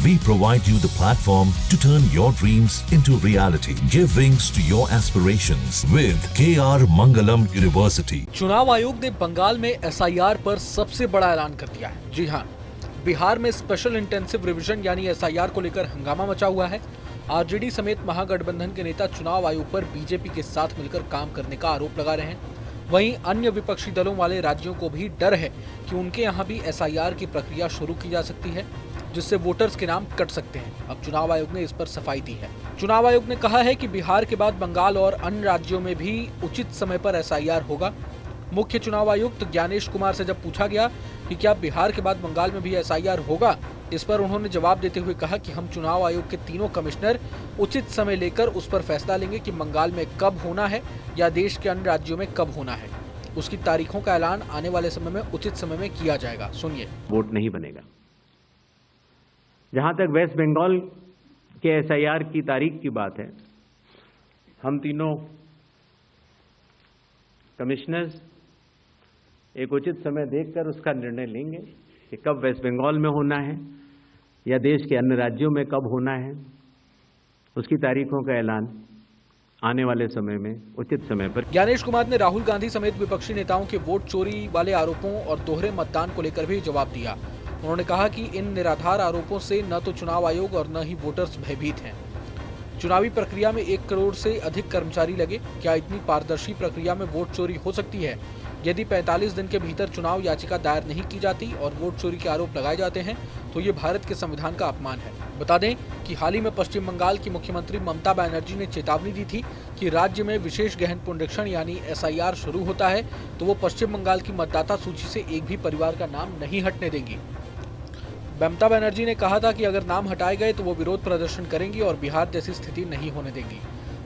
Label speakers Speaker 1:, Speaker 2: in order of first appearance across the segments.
Speaker 1: We provide you the platform to turn your dreams into reality. Give wings to your aspirations with KR Mangalam University.
Speaker 2: चुनाव आयोग ने बंगाल में SIR पर सबसे बड़ा ऐलान कर दिया है। जी हाँ, बिहार में स्पेशल इंटेंसिव रिवीजन यानी SIR को लेकर हंगामा मचा हुआ है। आरजेडी समेत महागठबंधन के नेता चुनाव आयोग पर बीजेपी के साथ मिलकर काम करने का आरोप लगा रहे हैं। वहीं अन्य विपक्षी दलों वाले राज्यों को भी डर है कि उनके यहाँ भी SIR की प्रक्रिया शुरू की जा सकती है, जिससे वोटर्स के नाम कट सकते हैं। अब चुनाव आयोग ने इस पर सफाई दी है। चुनाव आयोग ने कहा है कि बिहार के बाद बंगाल और अन्य राज्यों में भी उचित समय पर SIR होगा। मुख्य चुनाव आयुक्त ज्ञानेश कुमार से जब पूछा गया कि क्या बिहार के बाद बंगाल में भी SIR होगा, इस पर उन्होंने जवाब देते हुए कहा कि हम चुनाव आयोग के तीनों कमिश्नर उचित समय लेकर उस पर फैसला लेंगे कि बंगाल में कब होना है या देश के अन्य राज्यों में कब होना है। उसकी तारीखों का ऐलान आने वाले समय में उचित समय में किया जाएगा। सुनिए।
Speaker 3: वोट नहीं बनेगा। जहां तक वेस्ट बंगाल के SIR की तारीख की बात है, हम तीनों कमिश्नर्स एक उचित समय देखकर उसका निर्णय लेंगे कि कब वेस्ट बंगाल में होना है या देश के अन्य राज्यों में कब होना है। उसकी तारीखों का ऐलान आने वाले समय में उचित समय पर।
Speaker 2: ज्ञानेश कुमार ने राहुल गांधी समेत विपक्षी नेताओं के वोट चोरी वाले आरोपों और दोहरे मतदान को लेकर भी जवाब दिया। उन्होंने कहा कि इन निराधार आरोपों से न तो चुनाव आयोग और न ही वोटर्स भयभीत हैं। चुनावी प्रक्रिया में 1 करोड़ से अधिक कर्मचारी लगे। क्या इतनी पारदर्शी प्रक्रिया में वोट चोरी हो सकती है? यदि 45 दिन के भीतर चुनाव याचिका दायर नहीं की जाती और वोट चोरी के आरोप लगाए जाते हैं तो ये भारत के संविधान का अपमान है। बता दें कि हाल ही में पश्चिम बंगाल की मुख्यमंत्री ममता बनर्जी ने चेतावनी दी थी कि राज्य में विशेष गहन पुनरीक्षण यानी SIR शुरू होता है तो वो पश्चिम बंगाल की मतदाता सूची से एक भी परिवार का नाम नहीं हटने देंगी। ममता बनर्जी ने कहा था कि अगर नाम हटाए गए तो वो विरोध प्रदर्शन करेंगी और बिहार जैसी स्थिति नहीं होने देंगी।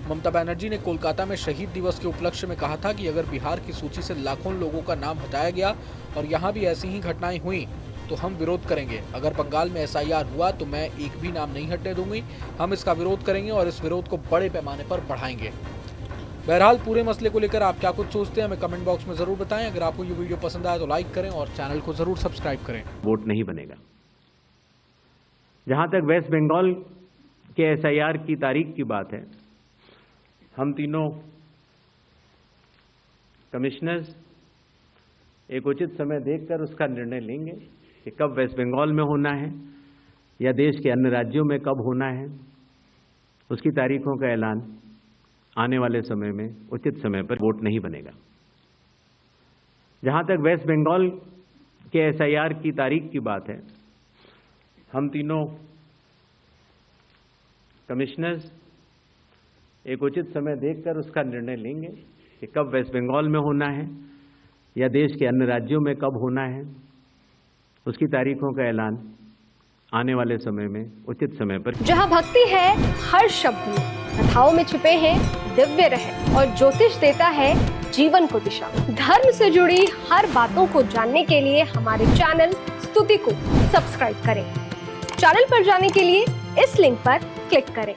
Speaker 2: ममता बनर्जी ने कोलकाता में शहीद दिवस के उपलक्ष्य में कहा था कि अगर बिहार की सूची से लाखों लोगों का नाम हटाया गया और यहाँ भी ऐसी ही घटनाएं हुई तो हम विरोध करेंगे। अगर बंगाल में SIR हुआ तो मैं एक भी नाम नहीं हटने दूंगी। हम इसका विरोध करेंगे और इस विरोध को बड़े पैमाने पर बढ़ाएंगे। बहरहाल पूरे मसले को लेकर आप क्या कुछ सोचते हैं हमें कमेंट बॉक्स में जरूर बताएं। अगर आपको ये वीडियो पसंद आया तो लाइक करें और चैनल को जरूर सब्सक्राइब करें।
Speaker 3: वोट नहीं बनेगा। जहां तक वेस्ट बंगाल के SIR की तारीख की बात है, हम तीनों कमिश्नर्स एक उचित समय देखकर उसका निर्णय लेंगे कि कब वेस्ट बंगाल में होना है या देश के अन्य राज्यों में कब होना है। उसकी तारीखों का ऐलान आने वाले समय में उचित समय पर। वोट नहीं बनेगा। जहां तक वेस्ट बंगाल के SIR की तारीख की बात है, हम तीनों कमिश्नर्स एक उचित समय देखकर उसका निर्णय लेंगे कि कब वेस्ट बंगाल में होना है या देश के अन्य राज्यों में कब होना है। उसकी तारीखों का ऐलान आने वाले समय में उचित समय पर।
Speaker 4: जहां भक्ति है हर शब्द में, कथाओं में छुपे हैं दिव्य रहस्य और ज्योतिष देता है जीवन को दिशा। धर्म से जुड़ी हर बातों को जानने के लिए हमारे चैनल स्तुति को सब्सक्राइब करें। चैनल पर जाने के लिए इस लिंक पर क्लिक करें।